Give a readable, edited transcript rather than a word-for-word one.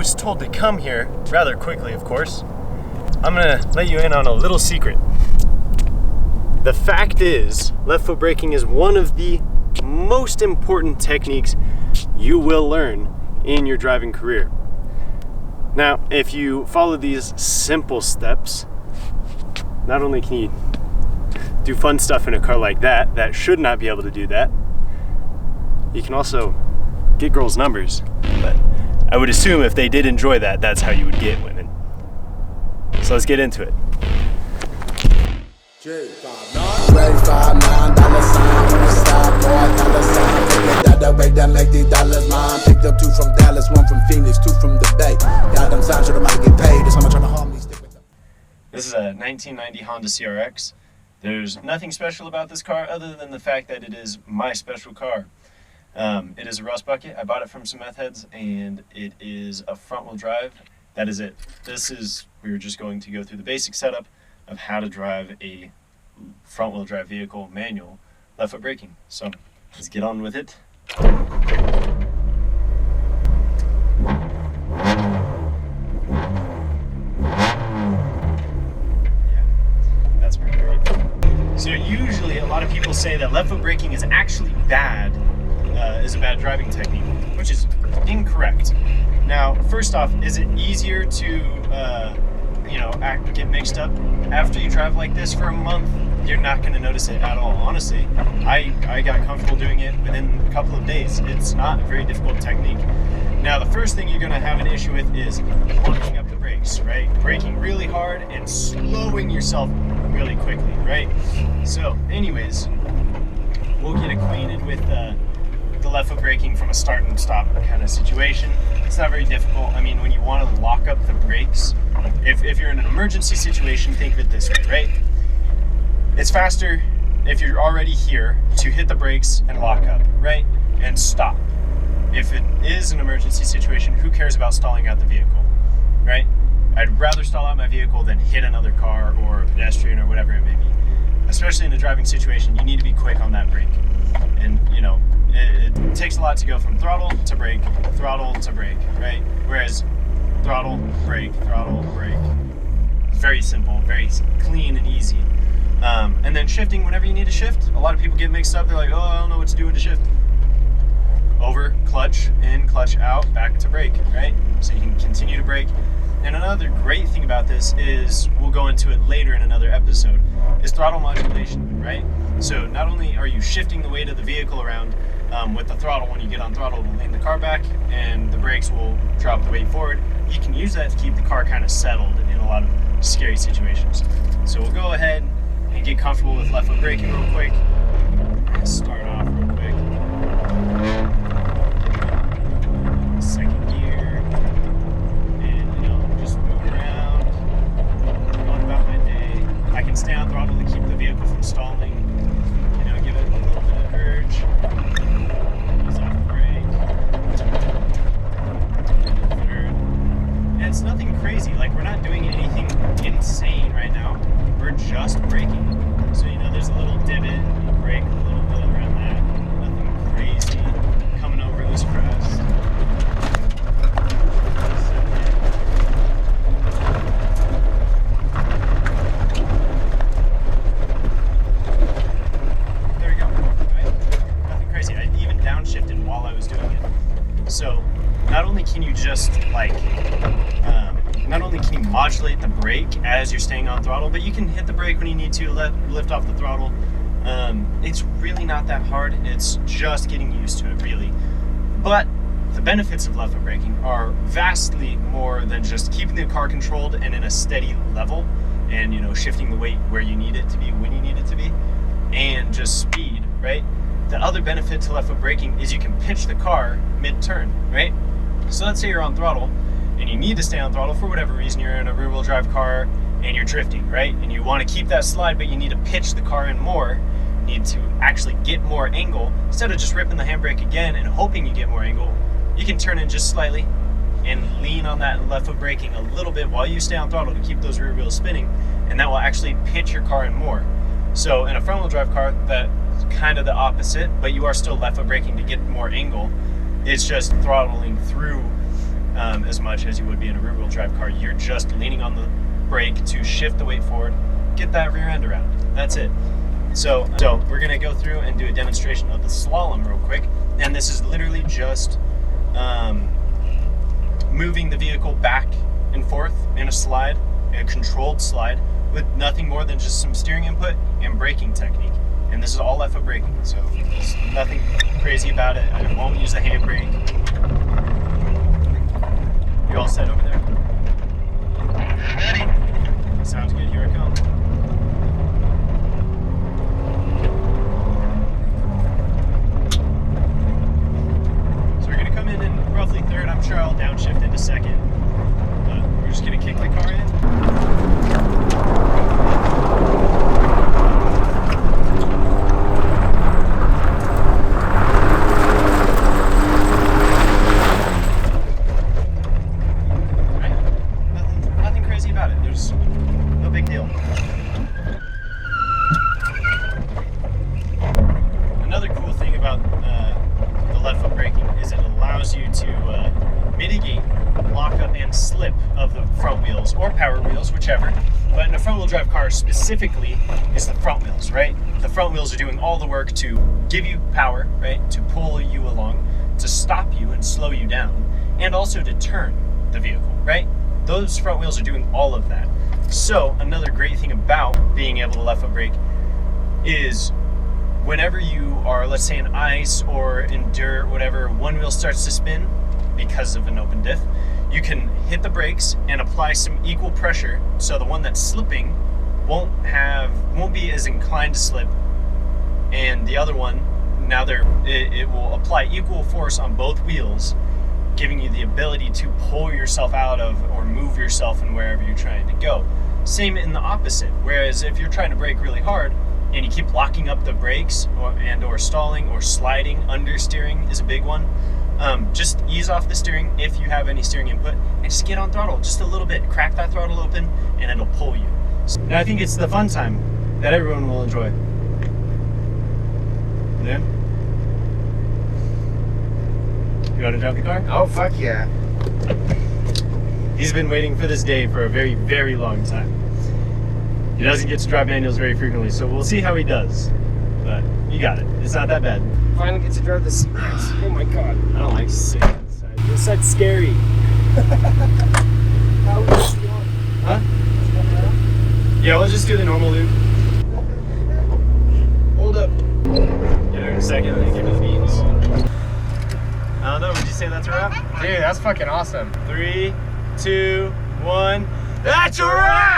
was told to come here rather quickly, of course. I'm gonna let you in on a little secret. The fact is, left foot braking is one of the most important techniques you will learn in your driving career. Now, if you follow these simple steps, not only can you do fun stuff in a car like that should not be able to do that, you can also get girls' numbers. But I would assume if they did enjoy that, that's how you would get women. So let's get into it. Picked up 2 from Dallas, 1 from Phoenix, 2 from the Bay. Goddamn sign, should I might get paid. That's how much trying to harm me. This is a 1990 Honda CRX. There's nothing special about this car other than the fact that it is my special car. It is a rust bucket. I bought it from some meth heads, and it is a front-wheel drive. That is it. We're just going to go through the basic setup of how to drive a front-wheel drive vehicle, manual, left foot braking. So let's get on with it. That's pretty great. So usually a lot of people say that left foot braking is actually bad, is a bad driving technique, which is incorrect. Now, first off, is it easier to get mixed up after you drive like this for a month? You're not going to notice it at all. Honestly, I got comfortable doing it within a couple of days. It's not a very difficult technique. Now, the first thing you're going to have an issue with is working up the brakes, right? Braking really hard and slowing yourself really quickly, right? So, anyways, we'll get acquainted with the left foot braking from a start and stop kind of situation. It's not very difficult. I mean, when you want to lock up the brakes, if you're in an emergency situation, think of it this way, right? It's faster if you're already here to hit the brakes and lock up, right? And stop. If it is an emergency situation, who cares about stalling out the vehicle, right? I'd rather stall out my vehicle than hit another car or a pedestrian or whatever it may be. Especially in a driving situation, you need to be quick on that brake. And, it takes a lot to go from throttle to brake, right? Whereas throttle, brake. Very simple, very clean and easy. And then shifting whenever you need to shift. A lot of people get mixed up. They're like, oh, I don't know what to do when to shift. Over, clutch, in, clutch out, back to brake, right? So you can continue to brake. And another great thing about this is, we'll go into it later in another episode, is throttle modulation, right? So not only are you shifting the weight of the vehicle around with the throttle, when you get on throttle, it'll lean the car back and the brakes will drop the weight forward. You can use that to keep the car kind of settled in a lot of scary situations. So we'll go ahead and get comfortable with left foot braking real quick. Start off real quick. Second gear. And, just moving around, going about my day. I can stay on throttle to keep the vehicle from stalling. Give it a little bit of urge. Ease off the brake. Third. And it's nothing crazy. Like, we're not doing anything insane right now. We're just braking. So, there's a little divot. You brake a little bit around that. Nothing crazy. Coming over this crest. There we go. Right? Nothing crazy. I even downshifted while I was doing it. So, not only can you not only can you modulate the brake as you're staying on throttle, but you can hit the brake when you need to, lift off the throttle. It's really not that hard. It's just getting used to it, really. But the benefits of left foot braking are vastly more than just keeping the car controlled and in a steady level, and shifting the weight where you need it to be when you need it to be, and just speed, right? The other benefit to left foot braking is you can pitch the car mid-turn, right? So let's say you're on throttle and you need to stay on throttle for whatever reason. You're in a rear-wheel drive car and you're drifting, right? And you want to keep that slide, but you need to pitch the car in more. You need to actually get more angle. Instead of just ripping the handbrake again and hoping you get more angle, you can turn in just slightly and lean on that left foot braking a little bit while you stay on throttle to keep those rear wheels spinning, and that will actually pitch your car in more. So in a front-wheel drive car, that's kind of the opposite, but you are still left foot braking to get more angle. It's just throttling through as much as you would be in a rear-wheel drive car. You're just leaning on the brake to shift the weight forward, get that rear end around. That's it. So we're gonna go through and do a demonstration of the slalom real quick. And this is literally just moving the vehicle back and forth in a slide, a controlled slide, with nothing more than just some steering input and braking technique. And this is all FWD braking, so there's nothing crazy about it. I won't use the handbrake. You all set over there? Ready? Sounds good, here I come. So we're gonna come in roughly third. I'm sure I'll downshift into second. We're just gonna kick the car in. Another cool thing about the left foot braking is it allows you to mitigate lockup and slip of the front wheels or power wheels, whichever. But in a front wheel drive car specifically, it's the front wheels, right? The front wheels are doing all the work to give you power, right? To pull you along, to stop you and slow you down, and also to turn the vehicle, right? Those front wheels are doing all of that. So another great thing about being able to left foot brake is whenever you are, let's say in ice or in dirt, whatever, one wheel starts to spin because of an open diff, you can hit the brakes and apply some equal pressure so the one that's slipping won't be as inclined to slip, and the other one, now it will apply equal force on both wheels, giving you the ability to pull yourself out of or move yourself in wherever you're trying to go. Same in the opposite, whereas if you're trying to brake really hard and you keep locking up the brakes or stalling or sliding, understeering is a big one. Just ease off the steering if you have any steering input and just get on throttle just a little bit. Crack that throttle open and it'll pull you. And I think it's the fun time that everyone will enjoy. Yeah? You want to drive the car? Oh, fuck yeah. He's been waiting for this day for a very, very long time. He doesn't get to drive manuals very frequently, so we'll see how he does. But you got it. It's not that bad. Finally get to drive the seat. Oh my god. I don't like sitting inside. This side's scary. How is this going? Huh? Yeah, we'll just do the normal loop. Hold up. Get her in a second and then give me the beans. I don't know, would you say that's a wrap? Dude, that's fucking awesome. 3, 2, 1. That's a wrap!